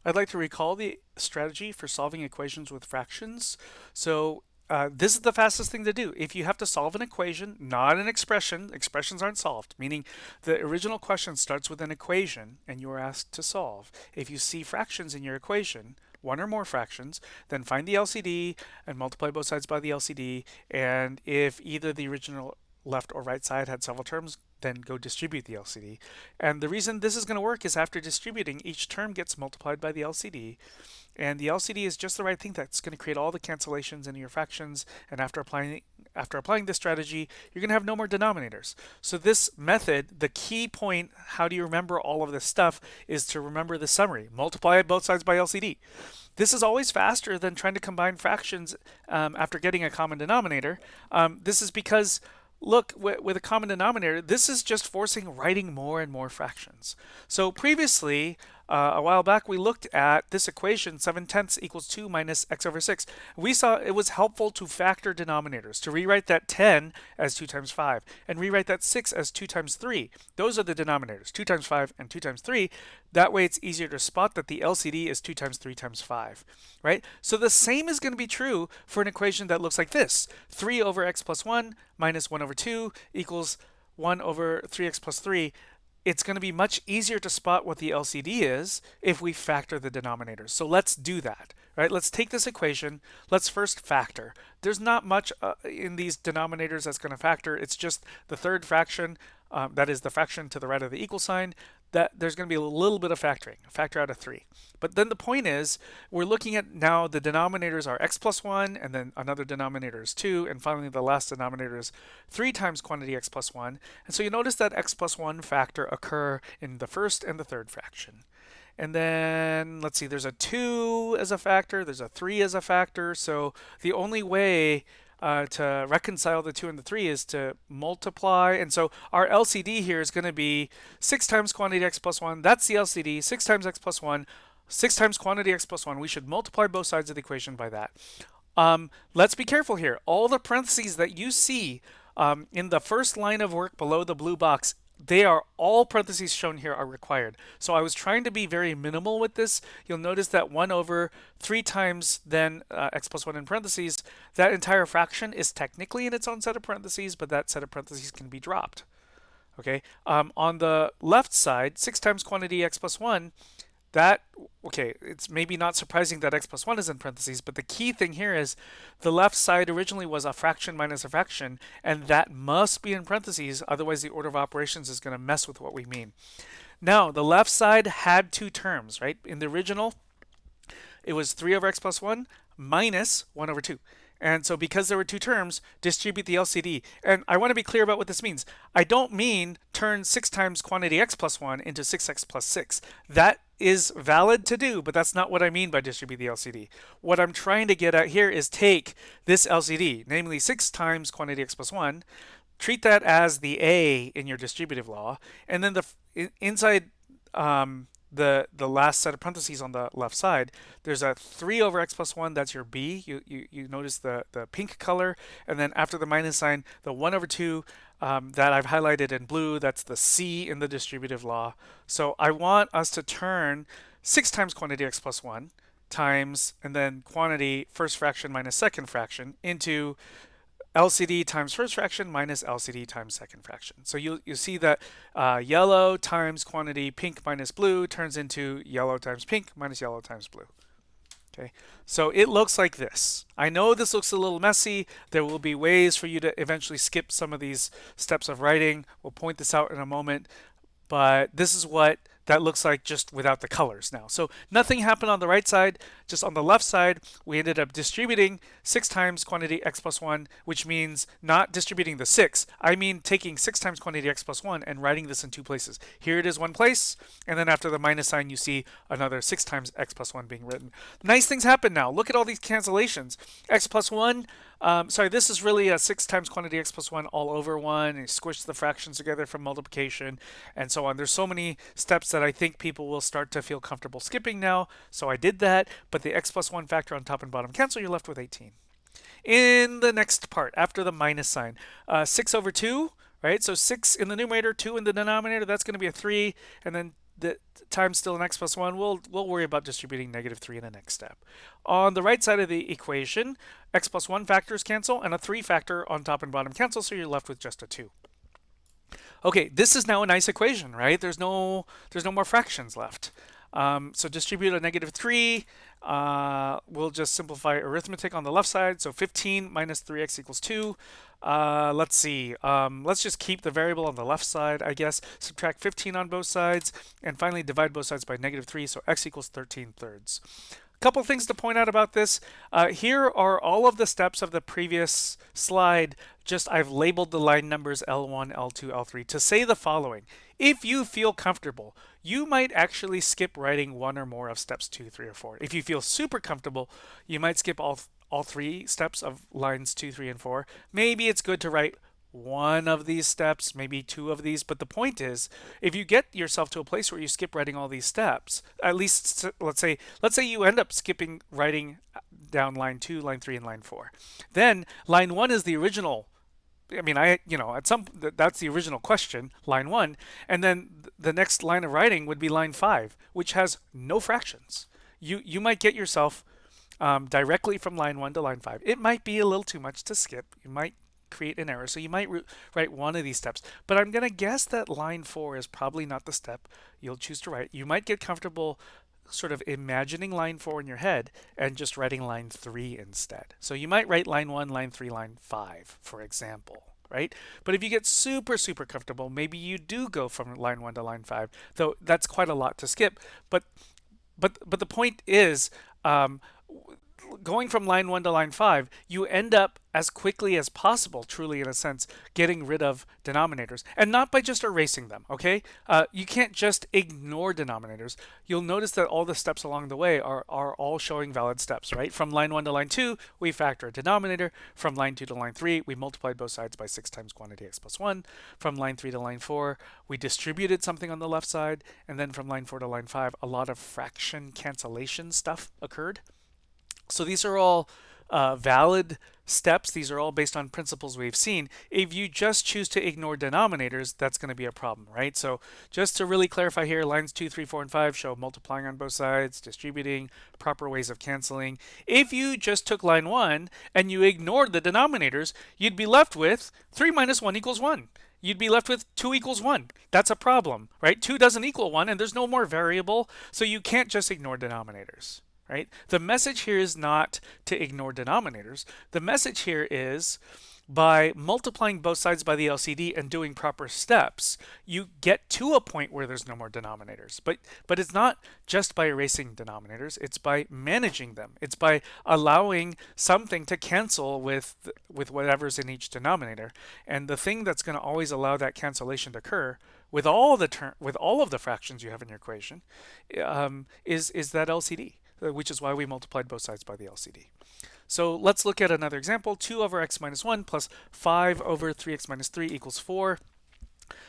I'd like to recall the strategy for solving equations with fractions. This is the fastest thing to do. If you have to solve an equation, not an expression, expressions aren't solved, meaning the original question starts with an equation and you are asked to solve. If you see fractions in your equation, one or more fractions, then find the LCD and multiply both sides by the LCD. And if either the original left or right side had several terms, then go distribute the LCD. And the reason this is going to work is after distributing, each term gets multiplied by the LCD. And the LCD is just the right thing that's going to create all the cancellations in your fractions. And after applying this strategy, you're going to have no more denominators. So this method, the key point, how do you remember all of this stuff, is to remember the summary. Multiply both sides by LCD. This is always faster than trying to combine fractions after getting a common denominator. This is because look, with a common denominator, this is just forcing writing more and more fractions. So previously, a while back, we looked at this equation, 7/10 equals 2 minus x over 6. We saw it was helpful to factor denominators, to rewrite that 10 as 2 times 5, and rewrite that 6 as 2 times 3. Those are the denominators, 2 times 5 and 2 times 3. That way it's easier to spot that the LCD is 2 times 3 times 5, right? So the same is going to be true for an equation that looks like this. 3 over x plus 1 minus 1 over 2 equals 1 over 3x plus 3. It's going to be much easier to spot what the LCD is if we factor the denominators. So let's do that, right? Let's take this equation. Let's first factor. There's not much in these denominators that's going to factor. It's just the third fraction, that is the fraction to the right of the equal sign, that there's going to be a little bit of factoring, factor out of 3. But then the point is, we're looking at now the denominators are x plus 1, and then another denominator is 2, and finally the last denominator is 3 times quantity x plus 1. And so you notice that x plus 1 factor occur in the first and the third fraction. And then, let's see, there's a 2 as a factor, there's a 3 as a factor. So the only way to reconcile the 2 and the 3 is to multiply. And so our LCD here is going to be 6 times quantity x plus 1. That's the LCD. 6 times x plus 1. 6 times quantity x plus 1. We should multiply both sides of the equation by that. Let's be careful here. All the parentheses that you see in the first line of work below the blue box, they are all parentheses shown here are required. So I was trying to be very minimal with this. You'll notice that 1 over 3 times then x plus 1 in parentheses, that entire fraction is technically in its own set of parentheses, but that set of parentheses can be dropped. Okay. On the left side, 6 times quantity x plus 1, that, okay, it's maybe not surprising that x plus 1 is in parentheses, but the key thing here is the left side originally was a fraction minus a fraction, and that must be in parentheses, otherwise the order of operations is going to mess with what we mean. Now, the left side had two terms, right? In the original, it was 3 over x plus 1 minus 1 over 2. And so because there were two terms, distribute the LCD. And I want to be clear about what this means. I don't mean turn 6 times quantity x plus 1 into 6x plus 6. That is valid to do, but that's not what I mean by distribute the LCD. What I'm trying to get at here is take this LCD, namely 6 times quantity x plus 1, treat that as the A in your distributive law, and then inside the last set of parentheses on the left side, there's a 3 over x plus 1, that's your B. You notice the pink color, and then after the minus sign, the 1 over 2 that I've highlighted in blue, that's the C in the distributive law. So I want us to turn 6 times quantity x plus 1 times, and then quantity first fraction minus second fraction into LCD times first fraction minus LCD times second fraction. So you see that yellow times quantity pink minus blue turns into yellow times pink minus yellow times blue. Okay, so it looks like this. I know this looks a little messy. There will be ways for you to eventually skip some of these steps of writing. We'll point this out in a moment, but this is what that looks like just without the colors now. So nothing happened on the right side. Just on the left side, we ended up distributing 6 times quantity x plus 1, which means not distributing the 6. I mean taking 6 times quantity x plus 1 and writing this in two places. Here it is one place, and then after the minus sign, you see another 6 times x plus 1 being written. Nice things happen now. Look at all these cancellations. X plus 1, sorry, this is really a 6 times quantity x plus 1 all over 1, and you squish the fractions together from multiplication, and so on. There's so many steps that I think people will start to feel comfortable skipping now, so I did that, but the x plus 1 factor on top and bottom cancel, you're left with 18. In the next part, after the minus sign, 6 over 2, right? So 6 in the numerator, 2 in the denominator, that's going to be a 3, and then the time's still an x plus 1, we'll worry about distributing -3 in the next step. On the right side of the equation, x plus 1 factors cancel, and a 3 factor on top and bottom cancel, so you're left with just a 2. Okay, this is now a nice equation, right? There's no more fractions left. So distribute a -3. We'll just simplify arithmetic on the left side. So 15 minus 3x equals 2. Let's see. Let's just keep the variable on the left side, I guess. Subtract 15 on both sides. And finally divide both sides by -3. So x equals 13/3. Couple things to point out about this. Here are all of the steps of the previous slide. Just I've labeled the line numbers L1, L2, L3 to say the following. If you feel comfortable, you might actually skip writing one or more of steps 2, 3, or 4. If you feel super comfortable, you might skip all 3 steps of lines 2, 3, and 4. Maybe it's good to write one of these steps, maybe 2 of these, but the point is, if you get yourself to a place where you skip writing all these steps, at least let's say you end up skipping writing down line 2, line 3, and line 4. Then line 1 is the original. I mean, that's the original question, line 1, and then the next line of writing would be line 5, which has no fractions. You might get yourself directly from line 1 to line 5. It might be a little too much to skip. You might create an error. So you might write one of these steps. But I'm going to guess that line 4 is probably not the step you'll choose to write. You might get comfortable sort of imagining line 4 in your head and just writing line 3 instead. So you might write line 1, line 3, line 5, for example. Right? But if you get super, super comfortable, maybe you do go from line 1 to line 5, though that's quite a lot to skip. But the point is, going from line 1 to line 5, you end up as quickly as possible, truly in a sense, getting rid of denominators. And not by just erasing them, okay? You can't just ignore denominators. You'll notice that all the steps along the way are all showing valid steps, right? From line 1 to line 2, we factor a denominator. From line 2 to line 3, we multiplied both sides by 6 times quantity x plus 1. From line 3 to line 4, we distributed something on the left side. And then from line 4 to line 5, a lot of fraction cancellation stuff occurred. So these are all valid steps. These are all based on principles we've seen. If you just choose to ignore denominators, that's going to be a problem, right? So just to really clarify here, lines 2, 3, 4, and 5 show multiplying on both sides, distributing, proper ways of canceling. If you just took line 1 and you ignored the denominators, you'd be left with 3 minus 1 equals 1. You'd be left with 2 equals 1. That's a problem, right? 2 doesn't equal 1, and there's no more variable, so you can't just ignore denominators. Right? The message here is not to ignore denominators. The message here is by multiplying both sides by the LCD and doing proper steps, you get to a point where there's no more denominators. But it's not just by erasing denominators, it's by managing them. It's by allowing something to cancel with whatever's in each denominator. And the thing that's going to always allow that cancellation to occur with all of the fractions you have in your equation is that LCD. Which is why we multiplied both sides by the LCD. So let's look at another example. 2 over x minus 1 plus 5 over 3x minus 3 equals 4.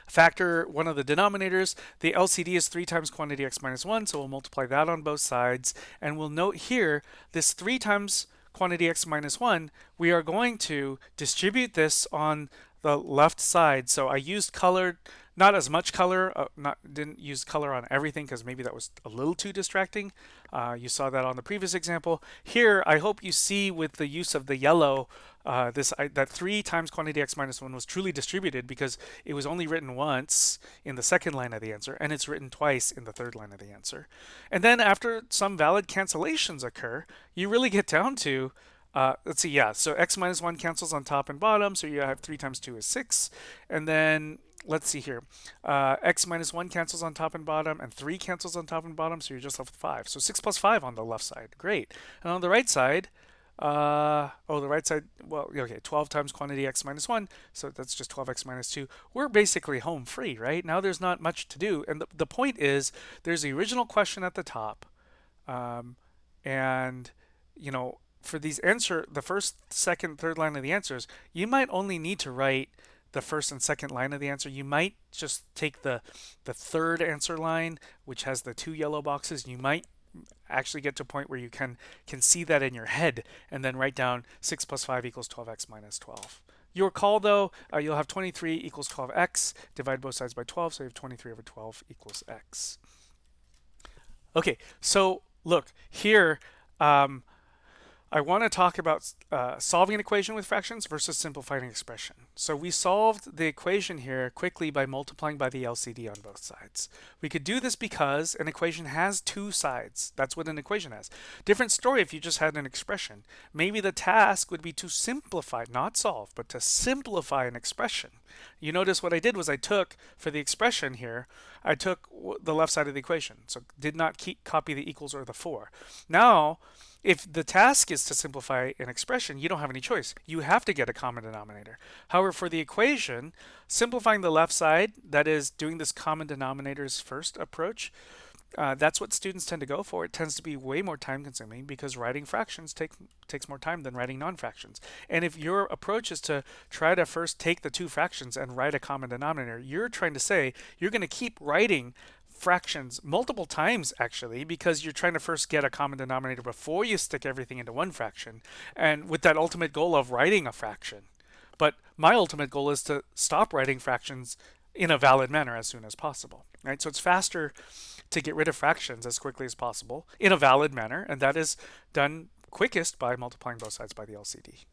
Factor one of the denominators. The LCD is 3 times quantity x minus 1, so we'll multiply that on both sides. And we'll note here, this 3 times quantity x minus 1, we are going to distribute this on the left side. So I used colored, not as much color, didn't use color on everything because maybe that was a little too distracting. You saw that on the previous example. Here, I hope you see with the use of the yellow, that 3 times quantity x minus 1 was truly distributed because it was only written once in the second line of the answer, and it's written twice in the third line of the answer. And then after some valid cancellations occur, you really get down to let's see, yeah, so x minus 1 cancels on top and bottom, so you have 3 times 2 is 6. And then, let's see here, x minus 1 cancels on top and bottom, and 3 cancels on top and bottom, so you're just left with 5. So 6 plus 5 on the left side, great. And on the right side, the right side, well, okay, 12 times quantity x minus 1, so that's just 12x minus 2. We're basically home free, right? Now there's not much to do, and the point is, there's the original question at the top, and, you know, for these the first, second, third line of the answers, you might only need to write the first and second line of the answer. You might just take the third answer line, which has the 2 yellow boxes. You might actually get to a point where you can see that in your head and then write down 6 plus 5 equals 12x minus 12. You recall, though, you'll have 23 equals 12x. Divide both sides by 12, so you have 23 over 12 equals x. Okay, so look here. Um, I want to talk about solving an equation with fractions versus simplifying an expression. So we solved the equation here quickly by multiplying by the LCD on both sides. We could do this because an equation has two sides. That's what an equation has. Different story if you just had an expression. Maybe the task would be to simplify, not solve, but to simplify an expression. You notice what I did was I took, for the expression here, I took the left side of the equation. So did not copy the equals or the 4. Now, if the task is to simplify an expression, you don't have any choice. You have to get a common denominator. However, for the equation, simplifying the left side, that is doing this common denominators first approach, that's what students tend to go for. It tends to be way more time consuming because writing fractions takes more time than writing non-fractions. And if your approach is to try to first take the two fractions and write a common denominator, you're trying to say you're going to keep writing fractions multiple times actually because you're trying to first get a common denominator before you stick everything into one fraction, and with that ultimate goal of writing a fraction. But my ultimate goal is to stop writing fractions in a valid manner as soon as possible, right? So it's faster to get rid of fractions as quickly as possible in a valid manner, and that is done quickest by multiplying both sides by the LCD.